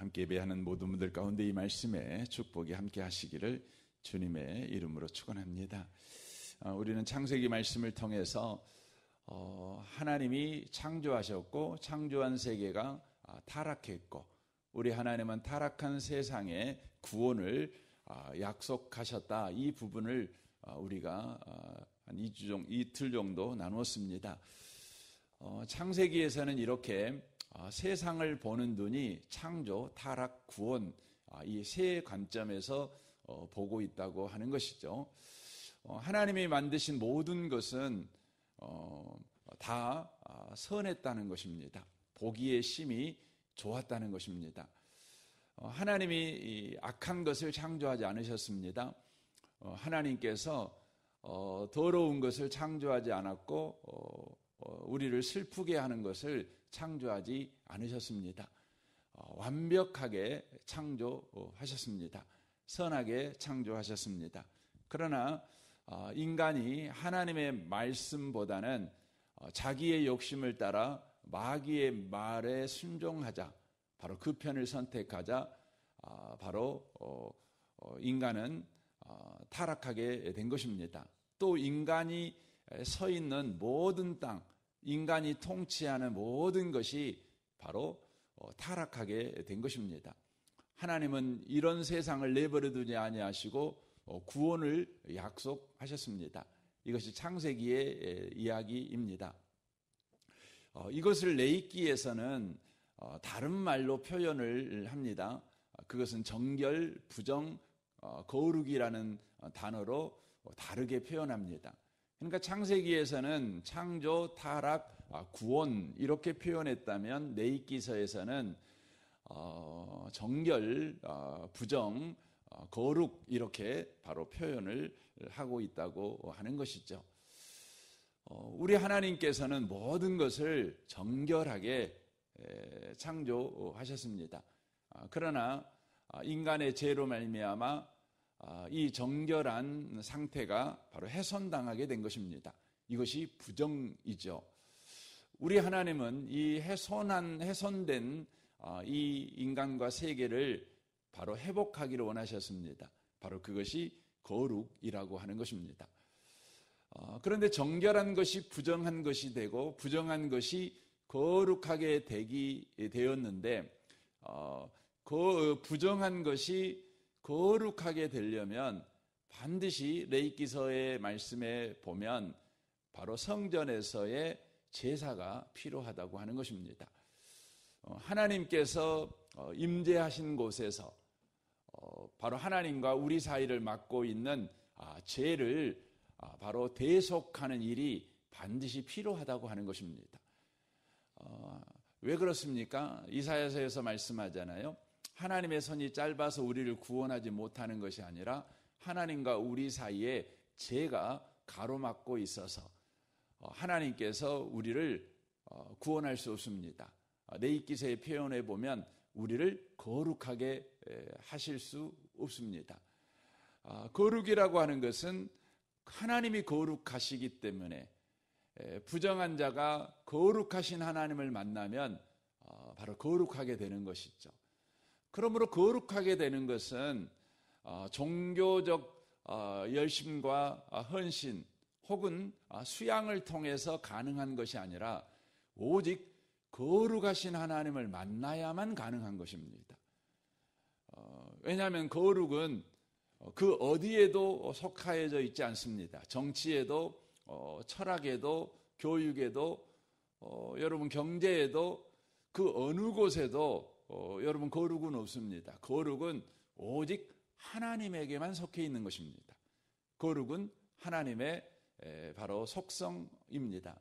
함께 예배하는 모든 분들 가운데 이 말씀에 축복이 함께 하시기를 주님의 이름으로 축원합니다. 우리는 창세기 말씀을 통해서 하나님이 창조하셨고 창조한 세계가 타락했고 우리 하나님은 타락한 세상에 구원을 약속하셨다. 이 부분을 우리가 한 이틀 정도 나누었습니다. 창세기에서는 이렇게 세상을 보는 눈이 창조, 타락, 구원 이 세 관점에서 보고 있다고 하는 것이죠. 하나님이 만드신 모든 것은 다 선했다는 것입니다. 보기에 심히 좋았다는 것입니다. 하나님이 악한 것을 창조하지 않으셨습니다. 하나님께서 더러운 것을 창조하지 않았고 우리를 슬프게 하는 것을 창조하지 않으셨습니다. 완벽하게 창조하셨습니다. 선하게 창조하셨습니다. 그러나 인간이 하나님의 말씀보다는 자기의 욕심을 따라 마귀의 말에 순종하자, 바로 그 편을 선택하자, 바로 인간은 타락하게 된 것입니다. 또 인간이 서 있는 모든 땅, 인간이 통치하는 모든 것이 바로 타락하게 된 것입니다. 하나님은 이런 세상을 내버려 두지 아니하시고 구원을 약속하셨습니다. 이것이 창세기의 이야기입니다. 이것을 레위기에서는 다른 말로 표현을 합니다. 그것은 정결, 부정, 거룩이라는 단어로 다르게 표현합니다. 그러니까 창세기에서는 창조, 타락, 구원 이렇게 표현했다면 레위기서에서는 정결, 부정, 거룩 이렇게 바로 표현을 하고 있다고 하는 것이죠. 우리 하나님께서는 모든 것을 정결하게 창조하셨습니다. 그러나 인간의 죄로 말미암아 이 정결한 상태가 바로 훼손당하게 된 것입니다. 이것이 부정이죠. 우리 하나님은 이 훼손된 이 인간과 세계를 바로 회복하기를 원하셨습니다. 바로 그것이 거룩이라고 하는 것입니다. 그런데 정결한 것이 부정한 것이 되고 부정한 것이 거룩하게 되었는데 그 부정한 것이 거룩하게 되려면 반드시 레위기서의 말씀에 보면 바로 성전에서의 제사가 필요하다고 하는 것입니다. 하나님께서 임재하신 곳에서 바로 하나님과 우리 사이를 막고 있는 죄를 바로 대속하는 일이 반드시 필요하다고 하는 것입니다. 왜 그렇습니까? 이사야서에서 말씀하잖아요. 하나님의 손이 짧아서 우리를 구원하지 못하는 것이 아니라 하나님과 우리 사이에 죄가 가로막고 있어서 하나님께서 우리를 구원할 수 없습니다. 레위기서의 표현에 보면 우리를 거룩하게 하실 수 없습니다. 거룩이라고 하는 것은 하나님이 거룩하시기 때문에 부정한 자가 거룩하신 하나님을 만나면 바로 거룩하게 되는 것이죠. 그러므로 거룩하게 되는 것은 종교적 열심과 헌신 혹은 수양을 통해서 가능한 것이 아니라 오직 거룩하신 하나님을 만나야만 가능한 것입니다. 왜냐하면 거룩은 그 어디에도 속하여져 있지 않습니다. 정치에도 철학에도 교육에도 여러분 경제에도 그 어느 곳에도 여러분 거룩은 없습니다. 거룩은 오직 하나님에게만 속해 있는 것입니다. 거룩은 하나님의 바로 속성입니다.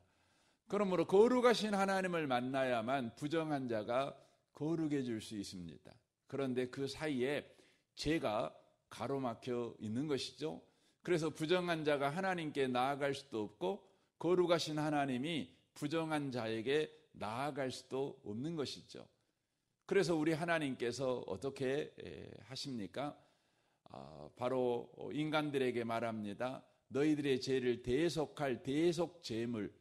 그러므로 거룩하신 하나님을 만나야만 부정한 자가 거룩해질 수 있습니다. 그런데 그 사이에 죄가 가로막혀 있는 것이죠. 그래서 부정한 자가 하나님께 나아갈 수도 없고 거룩하신 하나님이 부정한 자에게 나아갈 수도 없는 것이죠. 그래서 우리 하나님께서 어떻게 하십니까? 바로 인간들에게 말합니다. 너희들의 죄를 대속할 대속제물,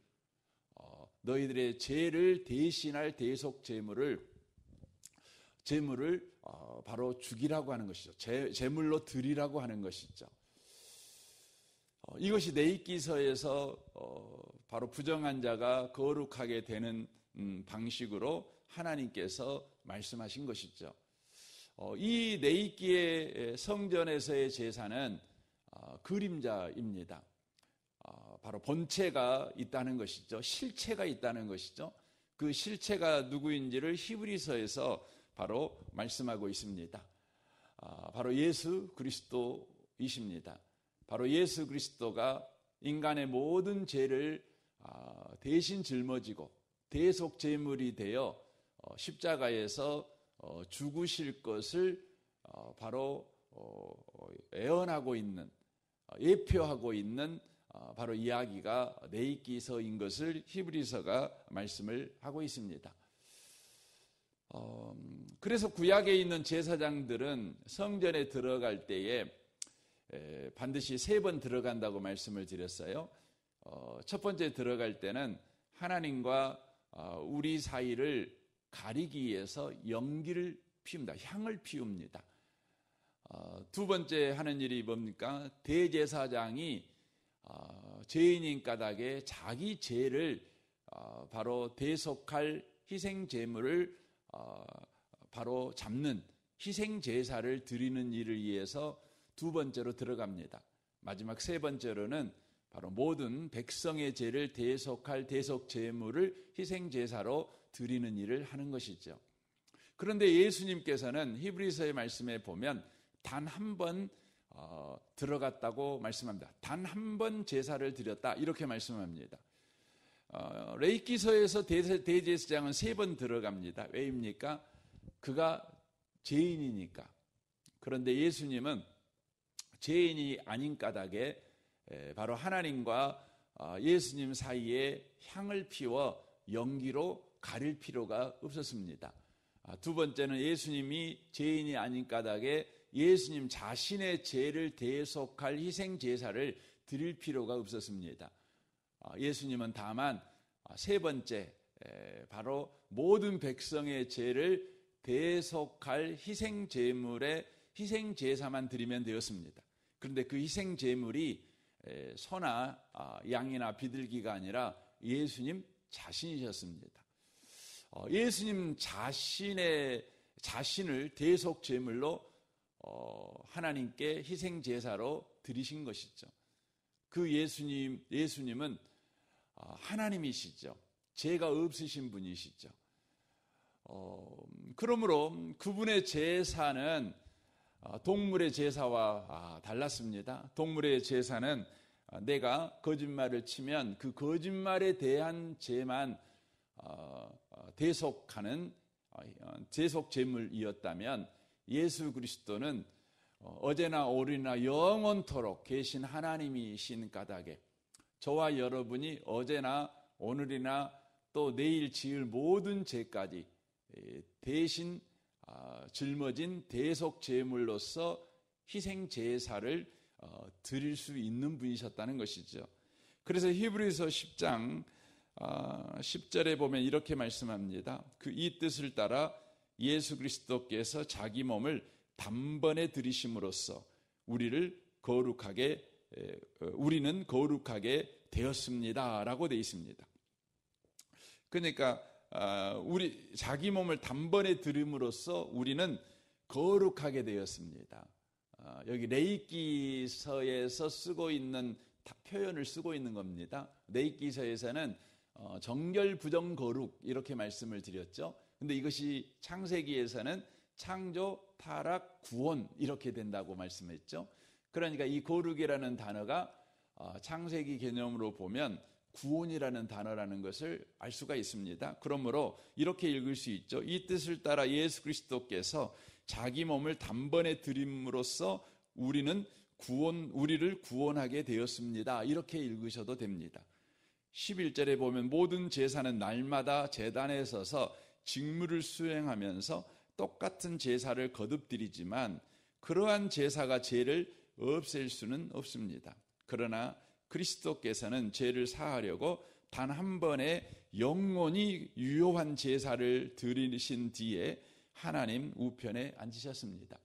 너희들의 죄를 대신할 대속제물을 제물을 바로 죽이라고 하는 것이죠. 제물로 드리라고 하는 것이죠. 이것이 레위기서에서 바로 부정한 자가 거룩하게 되는 방식으로 하나님께서 말씀하신 것이죠. 이 레위기의 성전에서의 제사는 그림자입니다. 바로 본체가 있다는 것이죠. 실체가 있다는 것이죠. 그 실체가 누구인지를 히브리서에서 바로 말씀하고 있습니다. 바로 예수 그리스도이십니다. 바로 예수 그리스도가 인간의 모든 죄를 대신 짊어지고 대속 제물이 되어 십자가에서 죽으실 것을 바로 예언하고 있는, 예표하고 있는 바로 이야기가 레위기서인 것을 히브리서가 말씀을 하고 있습니다. 그래서 구약에 있는 제사장들은 성전에 들어갈 때에 반드시 3번 들어간다고 말씀을 드렸어요. 첫 번째 들어갈 때는 하나님과 우리 사이를 가리기 위해서 연기를 피웁니다. 향을 피웁니다. 두 번째 하는 일이 뭡니까? 대제사장이 죄인인 까닭에 자기 죄를 바로 대속할 희생 제물을 바로 잡는 희생 제사를 드리는 일을 위해서 두 번째로 들어갑니다. 마지막 세 번째로는 바로 모든 백성의 죄를 대속할 대속 제물을 희생 제사로 드리는 일을 하는 것이죠. 그런데 예수님께서는 히브리서의 말씀에 보면 단 한 번 들어갔다고 말씀합니다. 단 한 번 제사를 드렸다 이렇게 말씀합니다. 레위기서에서 대제사장은 3번 들어갑니다. 왜입니까? 그가 죄인이니까. 그런데 예수님은 죄인이 아닌 까닭에 바로 하나님과 예수님 사이에 향을 피워 연기로 가릴 필요가 없었습니다. 두 번째는 예수님이 죄인이 아닌 까닭에 예수님 자신의 죄를 대속할 희생 제사를 드릴 필요가 없었습니다. 예수님은 다만 세 번째 바로 모든 백성의 죄를 대속할 희생 제물의 희생 제사만 드리면 되었습니다. 그런데 그 희생 제물이 소나 양이나 비둘기가 아니라 예수님 자신이셨습니다. 예수님 자신을 대속 제물로 하나님께 희생 제사로 드리신 것이죠. 그 예수님은 하나님이시죠. 죄가 없으신 분이시죠. 그러므로 그분의 제사는 동물의 제사와 달랐습니다. 동물의 제사는 내가 거짓말을 치면 그 거짓말에 대한 죄만 대속하는 대속 제물이었다면 예수 그리스도는 어제나 오늘이나 영원토록 계신 하나님이신 까닭에 저와 여러분이 어제나 오늘이나 또 내일 지을 모든 죄까지 대신 짊어진 대속 제물로서 희생 제사를 드릴 수 있는 분이셨다는 것이죠. 그래서 히브리서 10장 10절에 보면 이렇게 말씀합니다. 이 뜻을 따라 예수 그리스도께서 자기 몸을 단번에 드리심으로써 우리는 거룩하게 되었습니다라고 되어 있습니다. 그러니까 자기 몸을 단번에 드림으로써 우리는 거룩하게 되었습니다. 여기 레위기서에서 쓰고 있는 표현을 쓰고 있는 겁니다. 레위기서에서는 정결 부정 거룩 이렇게 말씀을 드렸죠. 근데 이것이 창세기에서는 창조, 타락, 구원 이렇게 된다고 말씀했죠. 그러니까 이 거룩이라는 단어가 창세기 개념으로 보면 구원이라는 단어라는 것을 알 수가 있습니다. 그러므로 이렇게 읽을 수 있죠. 이 뜻을 따라 예수 그리스도께서 자기 몸을 단번에 드림으로써 우리를 구원하게 되었습니다. 이렇게 읽으셔도 됩니다. 11절에 보면 모든 제사는 날마다 제단에 서서 직무를 수행하면서 똑같은 제사를 거듭드리지만 그러한 제사가 죄를 없앨 수는 없습니다. 그러나 그리스도께서는 죄를 사하려고 단 한 번에 영원히 유효한 제사를 드리신 뒤에 하나님 우편에 앉으셨습니다.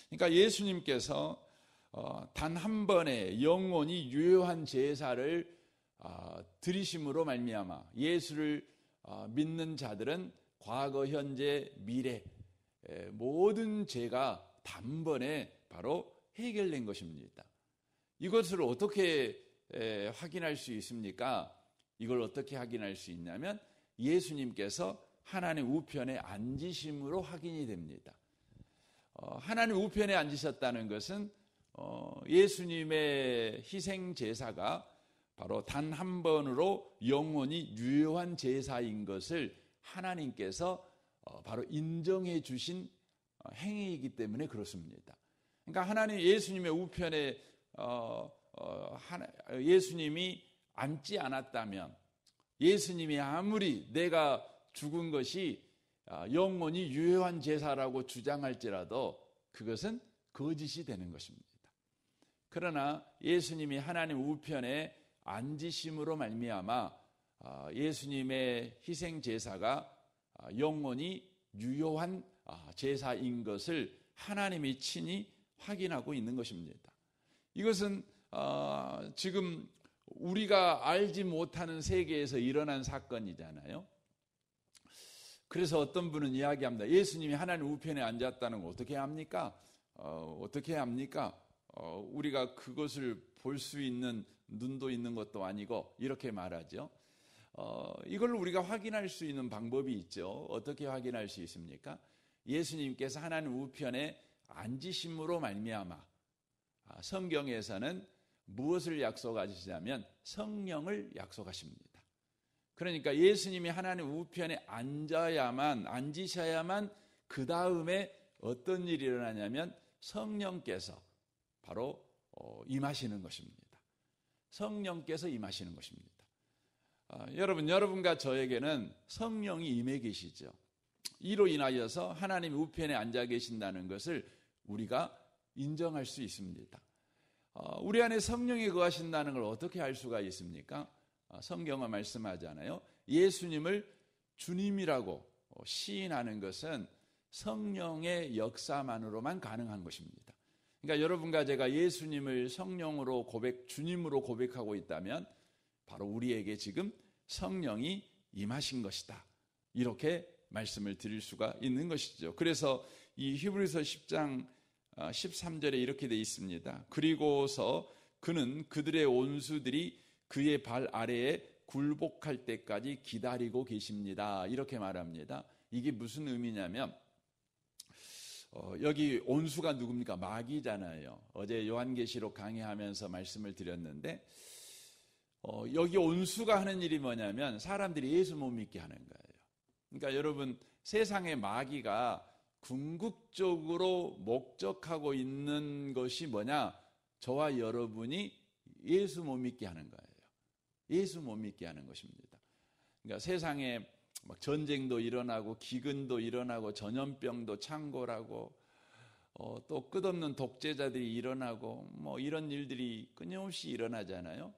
그러니까 예수님께서 단 한 번의 영원히 유효한 제사를 드리심으로 말미암아 예수를 믿는 자들은 과거, 현재, 미래 모든 죄가 단번에 바로 해결된 것입니다. 이것을 어떻게 확인할 수 있습니까? 이걸 어떻게 확인할 수 있냐면 예수님께서 하나님 우편에 앉으심으로 확인이 됩니다. 하나님 우편에 앉으셨다는 것은 예수님의 희생 제사가 바로 단 한 번으로 영원히 유효한 제사인 것을 하나님께서 바로 인정해 주신 행위이기 때문에 그렇습니다. 그러니까 하나님 예수님의 우편에 예수님이 앉지 않았다면, 예수님이 아무리 내가 죽은 것이 영원히 유효한 제사라고 주장할지라도 그것은 거짓이 되는 것입니다. 그러나 예수님이 하나님 우편에 앉으심으로 말미암아 예수님의 희생 제사가 영원히 유효한 제사인 것을 하나님이 친히 확인하고 있는 것입니다. 이것은 지금 우리가 알지 못하는 세계에서 일어난 사건이잖아요. 그래서 어떤 분은 이야기합니다. 예수님이 하나님 우편에 앉았다는 거 어떻게 합니까? 어떻게 합니까? 우리가 그것을 볼 수 있는 눈도 있는 것도 아니고 이렇게 말하죠. 이걸 우리가 확인할 수 있는 방법이 있죠. 어떻게 확인할 수 있습니까? 예수님께서 하나님 우편에 앉으심으로 말미암아 성경에서는 무엇을 약속하시냐면 성령을 약속하십니다. 그러니까 예수님이 하나님 우편에 앉으셔야만 그 다음에 어떤 일이 일어나냐면 성령께서 바로 임하시는 것입니다. 성령께서 임하시는 것입니다. 여러분과 저에게는 성령이 임해 계시죠. 이로 인하여서 하나님 우편에 앉아 계신다는 것을 우리가 인정할 수 있습니다. 우리 안에 성령이 거하신다는 걸 어떻게 알 수가 있습니까? 성경은 말씀하잖아요. 예수님을 주님이라고 시인하는 것은 성령의 역사만으로만 가능한 것입니다. 그러니까 여러분과 제가 예수님을 성령으로 주님으로 고백하고 있다면 바로 우리에게 지금 성령이 임하신 것이다. 이렇게 말씀을 드릴 수가 있는 것이죠. 그래서 이 히브리서 10장 13절에 이렇게 되어 있습니다. 그리고서 그는 그들의 원수들이 그의 발 아래에 굴복할 때까지 기다리고 계십니다. 이렇게 말합니다. 이게 무슨 의미냐면 여기 온수가 누굽니까? 마귀잖아요. 어제 요한계시록 강의하면서 말씀을 드렸는데 여기 온수가 하는 일이 뭐냐면 사람들이 예수 못 믿게 하는 거예요. 그러니까 여러분 세상의 마귀가 궁극적으로 목적하고 있는 것이 뭐냐? 저와 여러분이 예수 못 믿게 하는 거예요. 예수 못 믿게 하는 것입니다. 그러니까 세상에 막 전쟁도 일어나고 기근도 일어나고 전염병도 창궐하고 또 끝없는 독재자들이 일어나고 뭐 이런 일들이 끊임없이 일어나잖아요.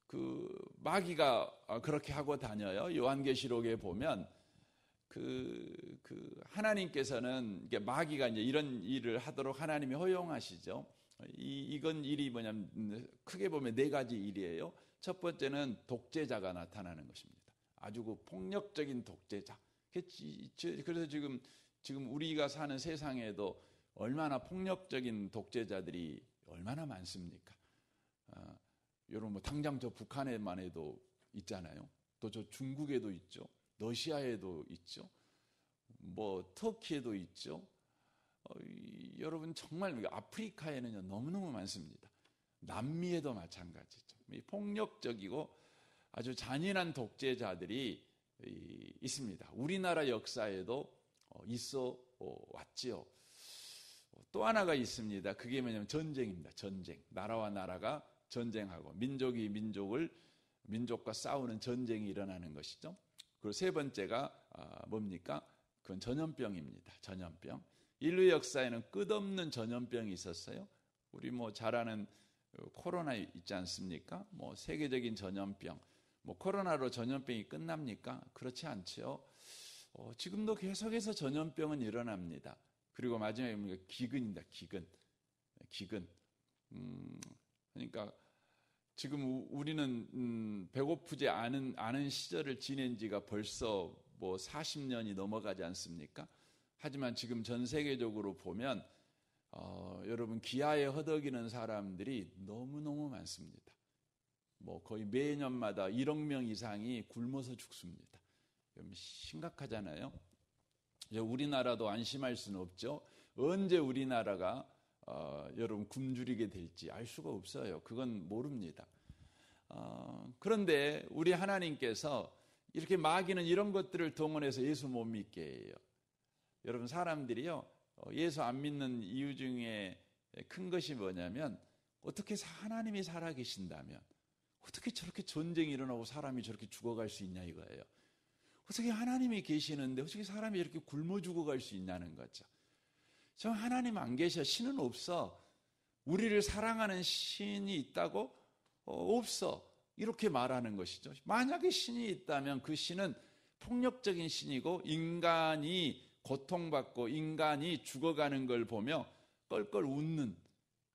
그 마귀가 그렇게 하고 다녀요. 요한계시록에 보면 그 하나님께서는 이게 마귀가 이제 이런 일을 하도록 하나님이 허용하시죠. 이건 일이 뭐냐면 크게 보면 네 가지 일이에요. 첫 번째는 독재자가 나타나는 것입니다. 아주 그 폭력적인 독재자. 그래서 지금 우리가 사는 세상에도 얼마나 폭력적인 독재자들이 얼마나 많습니까? 여러분 뭐 당장 저 북한에만 해도 있잖아요. 또 저 중국에도 있죠. 러시아에도 있죠. 뭐 터키에도 있죠. 여러분 정말 아프리카에는요 너무너무 많습니다. 남미에도 마찬가지죠. 폭력적이고 아주 잔인한 독재자들이 있습니다. 우리나라 역사에도 있어 왔지요. 또 하나가 있습니다. 그게 뭐냐면 전쟁입니다. 전쟁. 나라와 나라가 전쟁하고 민족과 싸우는 전쟁이 일어나는 것이죠. 그리고 세 번째가 뭡니까? 그건 전염병입니다. 전염병. 인류 역사에는 끝없는 전염병이 있었어요. 우리 뭐 잘 아는 코로나 있지 않습니까? 뭐 세계적인 전염병. 뭐 코로나로 전염병이 끝납니까? 그렇지 않죠. 지금도 계속해서 전염병은 일어납니다. 그리고 마지막에 뭡니까? 기근입니다. 기근. 그러니까 지금 우리는 배고프지 않은 시절을 지낸 지가 벌써 뭐 40년이 넘어가지 않습니까? 하지만 지금 전 세계적으로 보면 여러분 기아에 허덕이는 사람들이 너무너무 많습니다. 뭐 거의 매년마다 1억 명 이상이 굶어서 죽습니다. 심각하잖아요. 우리나라도 안심할 수는 없죠. 언제 우리나라가 여러분 굶주리게 될지 알 수가 없어요. 그건 모릅니다. 그런데 우리 하나님께서 이렇게 마귀는 이런 것들을 동원해서 예수 못 믿게 해요. 여러분 사람들이요, 예수 안 믿는 이유 중에 큰 것이 뭐냐면, 어떻게 하나님이 살아계신다면 어떻게 저렇게 전쟁이 일어나고 사람이 저렇게 죽어갈 수 있냐 이거예요. 어떻게 하나님이 계시는데 어떻게 사람이 이렇게 굶어 죽어갈 수 있냐는 거죠. 저 하나님 안 계셔. 신은 없어. 우리를 사랑하는 신이 있다고? 없어. 이렇게 말하는 것이죠. 만약에 신이 있다면 그 신은 폭력적인 신이고 인간이 고통받고 인간이 죽어가는 걸 보며 껄껄 웃는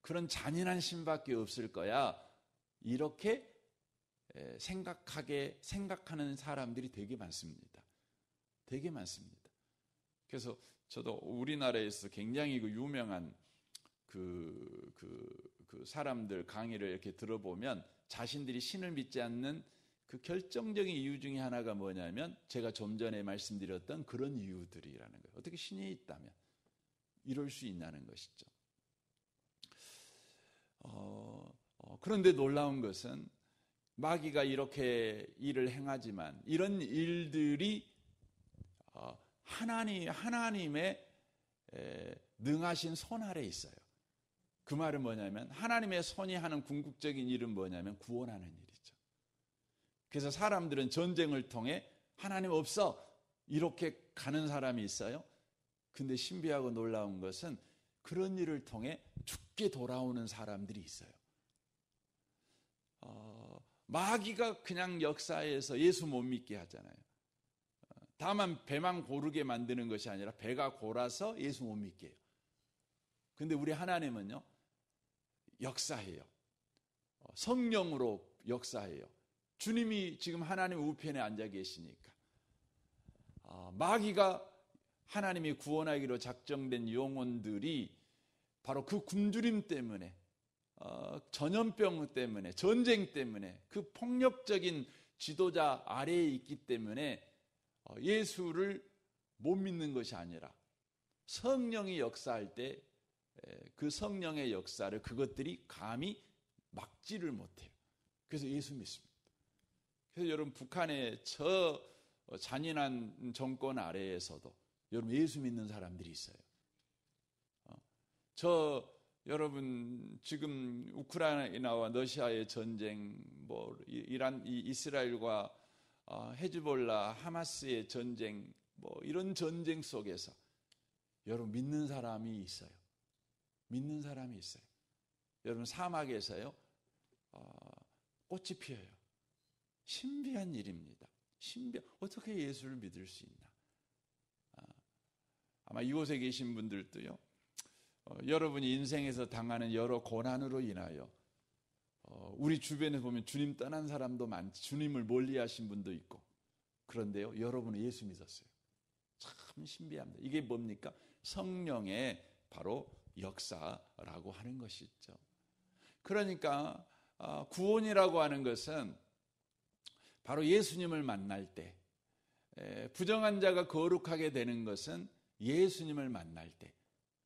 그런 잔인한 신밖에 없을 거야. 이렇게 생각하는 사람들이 되게 많습니다. 되게 많습니다. 그래서 저도 우리나라에서 굉장히 유명한 그 사람들 강의를 이렇게 들어보면 자신들이 신을 믿지 않는 그 결정적인 이유 중에 하나가 뭐냐면 제가 좀 전에 말씀드렸던 그런 이유들이라는 거예요. 어떻게 신이 있다면 이럴 수 있냐는 것이죠. 그런데 놀라운 것은 마귀가 이렇게 일을 행하지만 이런 일들이 하나님의 능하신 손 아래 있어요. 그 말은 뭐냐면 하나님의 손이 하는 궁극적인 일은 뭐냐면 구원하는 일이죠. 그래서 사람들은 전쟁을 통해 하나님 없어 이렇게 가는 사람이 있어요. 근데 신비하고 놀라운 것은 그런 일을 통해 죽게 돌아오는 사람들이 있어요. 마귀가 그냥 역사에서 예수 못 믿게 하잖아요. 다만 배만 고르게 만드는 것이 아니라 배가 골아서 예수 못 믿게 해요. 근데 우리 하나님은요, 역사해요. 성령으로 역사해요. 주님이 지금 하나님 우편에 앉아 계시니까. 마귀가 하나님이 구원하기로 작정된 영혼들이 바로 그 굶주림 때문에, 전염병 때문에, 전쟁 때문에, 그 폭력적인 지도자 아래에 있기 때문에 예수를 못 믿는 것이 아니라 성령이 역사할 때 그 성령의 역사를 그것들이 감히 막지를 못해요. 그래서 예수 믿습니다. 그래서 여러분 북한의 저 잔인한 정권 아래에서도 여러분 예수 믿는 사람들이 있어요. 여러분 지금 우크라이나와 러시아의 전쟁, 뭐 이스라엘과 헤즈볼라, 하마스의 전쟁, 뭐 이런 전쟁 속에서 여러분 믿는 사람이 있어요. 믿는 사람이 있어요. 여러분 사막에서요 꽃이 피어요. 신비한 일입니다. 어떻게 예수를 믿을 수 있나? 아마 이곳에 계신 분들도요. 여러분이 인생에서 당하는 여러 고난으로 인하여 우리 주변에 보면 주님 떠난 사람도 많지, 주님을 멀리하신 분도 있고, 그런데요 여러분은 예수 믿었어요. 참 신비합니다. 이게 뭡니까? 성령의 바로 역사라고 하는 것이죠. 그러니까 구원이라고 하는 것은 바로 예수님을 만날 때, 부정한 자가 거룩하게 되는 것은 예수님을 만날 때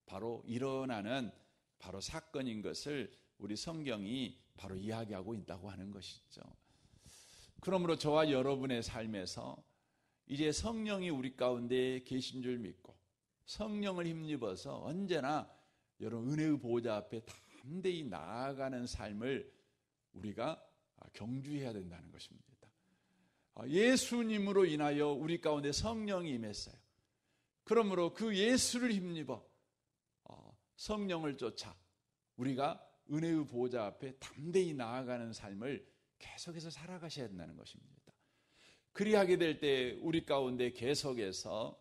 바로 일어나는 바로 사건인 것을 우리 성경이 바로 이야기하고 있다고 하는 것이죠. 그러므로 저와 여러분의 삶에서 이제 성령이 우리 가운데 계신 줄 믿고 성령을 힘입어서 언제나 여러분 은혜의 보좌 앞에 담대히 나아가는 삶을 우리가 경주해야 된다는 것입니다. 예수님으로 인하여 우리 가운데 성령이 임했어요. 그러므로 그 예수를 힘입어 성령을 쫓아 우리가 은혜의 보좌 앞에 담대히 나아가는 삶을 계속해서 살아가셔야 된다는 것입니다. 그리하게 될 때 우리 가운데 계속해서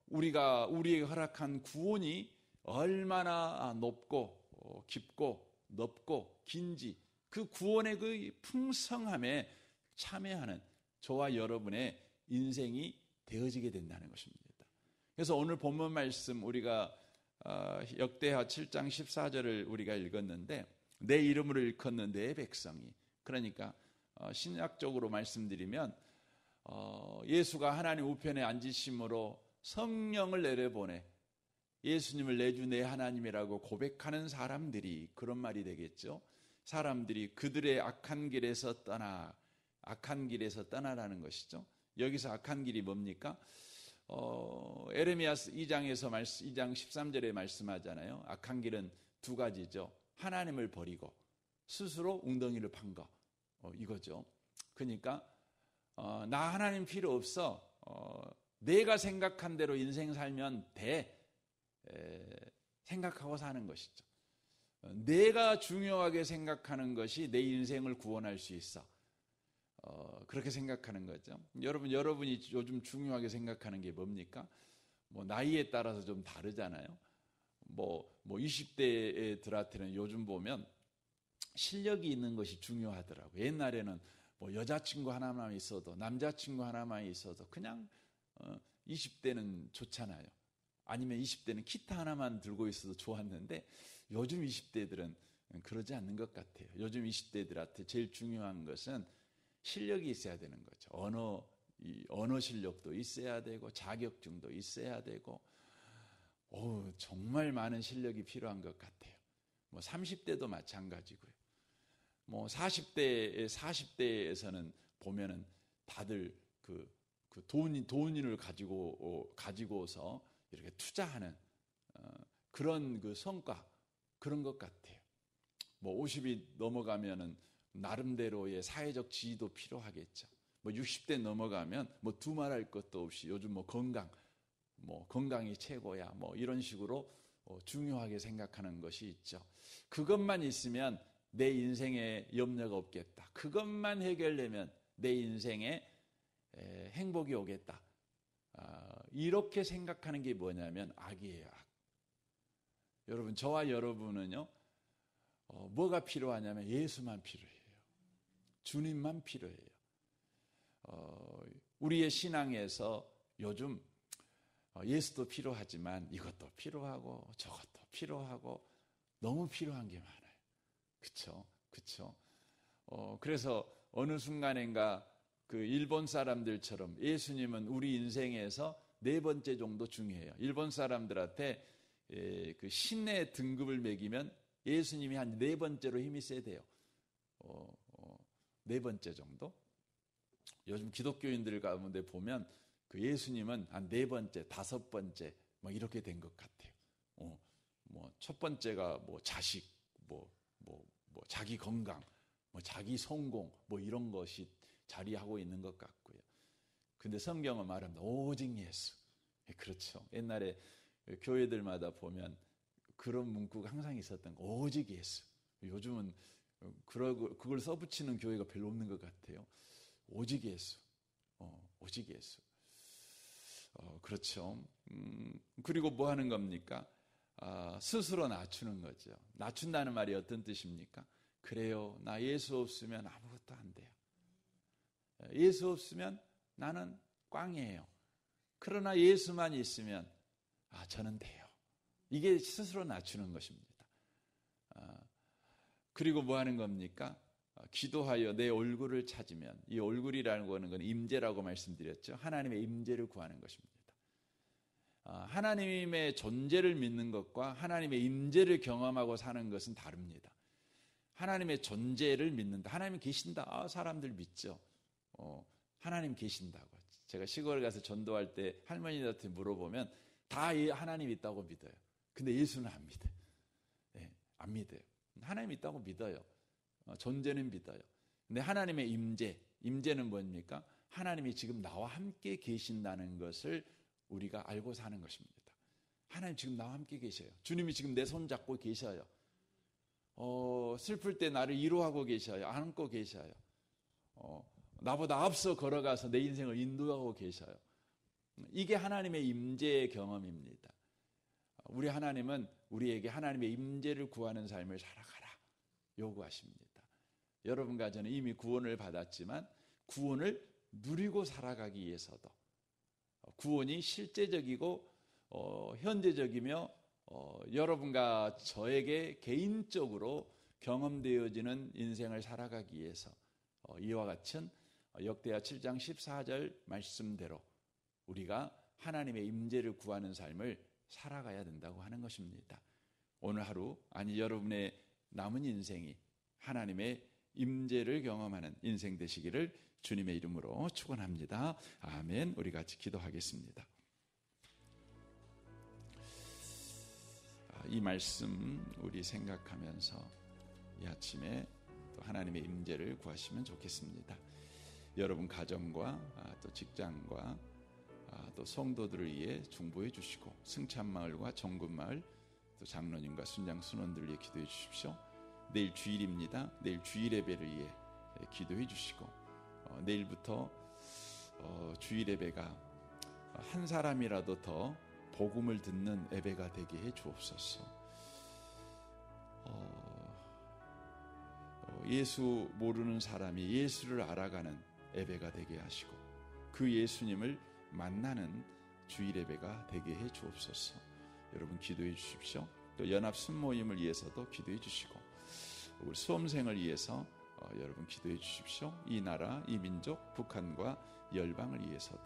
우리에게 허락한 구원이 얼마나 높고 깊고 넓고 긴지 그 구원의 그 풍성함에 참여하는 저와 여러분의 인생이 되어지게 된다는 것입니다. 그래서 오늘 본문 말씀 우리가 역대하 7장 14절을 우리가 읽었는데 내 이름으로 일컫는 내 백성이, 그러니까 신약적으로 말씀드리면 예수가 하나님 우편에 앉으심으로 성령을 내려보내 예수님을 내 주 내 하나님이라고 고백하는 사람들이, 그런 말이 되겠죠. 사람들이 그들의 악한 길에서 떠나라는 것이죠. 여기서 악한 길이 뭡니까? 에레미야스 2장 13절에 말씀하잖아요. 악한 길은 두 가지죠. 하나님을 버리고 스스로 웅덩이를 판 거, 이거죠. 그러니까 나 하나님 필요 없어, 내가 생각한 대로 인생 살면 돼, 생각하고 사는 것이죠. 내가 중요하게 생각하는 것이 내 인생을 구원할 수 있어, 그렇게 생각하는 거죠. 여러분이 요즘 중요하게 생각하는 게 뭡니까? 나이에 따라서 좀 다르잖아요. 20대 애들한테는 요즘 보면 실력이 있는 것이 중요하더라고요. 옛날에는 여자친구 하나만 있어도, 남자친구 하나만 있어도 그냥 20대는 좋잖아요. 아니면 20대는 기타 하나만 들고 있어도 좋았는데 요즘 20대들은 그러지 않는 것 같아요. 요즘 20대들한테 제일 중요한 것은 실력이 있어야 되는 거죠. 언어 실력도 있어야 되고 자격증도 있어야 되고 정말 많은 실력이 필요한 것 같아요. 30대도 마찬가지고요. 40대에서는 보면은 다들 그 돈을 가지고서 이렇게 투자하는 그런 그 성과, 그런 것 같아요. 50이 넘어가면은 나름대로의 사회적 지위도 필요하겠죠. 60대 넘어가면 두말할 것도 없이 요즘 건강이 최고야, 이런 식으로 중요하게 생각하는 것이 있죠. 그것만 있으면 내 인생에 염려가 없겠다. 그것만 해결되면 내 인생에 행복이 오겠다. 이렇게 생각하는 게 뭐냐면 악이에요, 악. 여러분, 저와 여러분은요, 뭐가 필요하냐면 예수만 필요해요. 주님만 필요해요. 우리의 신앙에서 요즘 예수도 필요하지만 이것도 필요하고 저것도 필요하고 너무 필요한 게 많아요. 그쵸? 그래서 어느 순간인가 그 일본 사람들처럼 예수님은 우리 인생에서 4번째 정도 중요해요. 일본 사람들한테 그 신의 등급을 매기면 예수님이 한 4번째로 힘이 세대요. 4번째 정도? 요즘 기독교인들 가운데 보면 그 예수님은 한 4번째, 5번째 이렇게 된 것 같아요. 첫 번째가 자식, 자기 건강, 자기 성공, 이런 것이 자리하고 있는 것 같고요. 근데 성경은 말합니다. 오직 예수. 그렇죠. 옛날에 교회들마다 보면 그런 문구가 항상 있었던 거, 오직 예수. 요즘은 그걸 써붙이는 교회가 별로 없는 것 같아요. 오직 예수. 오직 예수. 그렇죠. 그리고 뭐 하는 겁니까? 스스로 낮추는 거죠. 낮춘다는 말이 어떤 뜻입니까? 그래요, 나 예수 없으면 아무것도 안 돼요. 예수 없으면 나는 꽝이에요. 그러나 예수만 있으면 저는 돼요. 이게 스스로 낮추는 것입니다. 그리고 뭐 하는 겁니까? 기도하여 내 얼굴을 찾으면, 이 얼굴이라는 거는 임재라고 말씀드렸죠. 하나님의 임재를 구하는 것입니다. 하나님의 존재를 믿는 것과 하나님의 임재를 경험하고 사는 것은 다릅니다. 하나님의 존재를 믿는다. 하나님 계신다. 사람들 믿죠. 하나님 계신다고. 제가 시골에 가서 전도할 때 할머니들한테 물어보면 다 하나님 있다고 믿어요. 근데 예수는 안 믿어요. 안 믿어요. 하나님 있다고 믿어요. 존재는 믿어요. 근데 하나님의 임재는 뭡니까? 하나님이 지금 나와 함께 계신다는 것을 우리가 알고 사는 것입니다. 하나님 지금 나와 함께 계셔요. 주님이 지금 내 손 잡고 계셔요. 슬플 때 나를 위로하고 계셔요. 안고 계셔요. 나보다 앞서 걸어가서 내 인생을 인도하고 계셔요. 이게 하나님의 임재의 경험입니다. 우리 하나님은 우리에게 하나님의 임재를 구하는 삶을 살아가라 요구하십니다. 여러분과 저는 이미 구원을 받았지만 구원을 누리고 살아가기 위해서도 구원이 실제적이고 현재적이며 여러분과 저에게 개인적으로 경험되어지는 인생을 살아가기 위해서 이와 같은 역대하 7장 14절 말씀대로 우리가 하나님의 임재를 구하는 삶을 살아가야 된다고 하는 것입니다. 오늘 하루, 아니 여러분의 남은 인생이 하나님의 임재를 경험하는 인생 되시기를 주님의 이름으로 축원합니다. 아멘. 우리 같이 기도하겠습니다. 이 말씀 우리 생각하면서 이 아침에 또 하나님의 임재를 구하시면 좋겠습니다. 여러분 가정과 또 직장과 또 성도들을 위해 중보해 주시고 승찬마을과 정군마을 또 장로님과 순장 순원들을 위해 기도해 주십시오. 내일 주일입니다. 내일 주일 예배를 위해 기도해 주시고 내일부터 주일 예배가 한 사람이라도 더 복음을 듣는 예배가 되게 해 주옵소서. 예수 모르는 사람이 예수를 알아가는 예배가 되게 하시고 그 예수님을 만나는 주일 예배가 되게 해 주옵소서. 여러분 기도해 주십시오. 또 연합 순모임을 위해서도 기도해 주시고 우리 수험생을 위해서 여러분 기도해 주십시오. 이 나라, 이 민족, 북한과 열방을 위해서도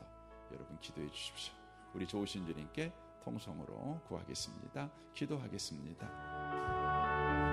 여러분 기도해 주십시오. 우리 좋으신 주님께 통성으로 구하겠습니다. 기도하겠습니다.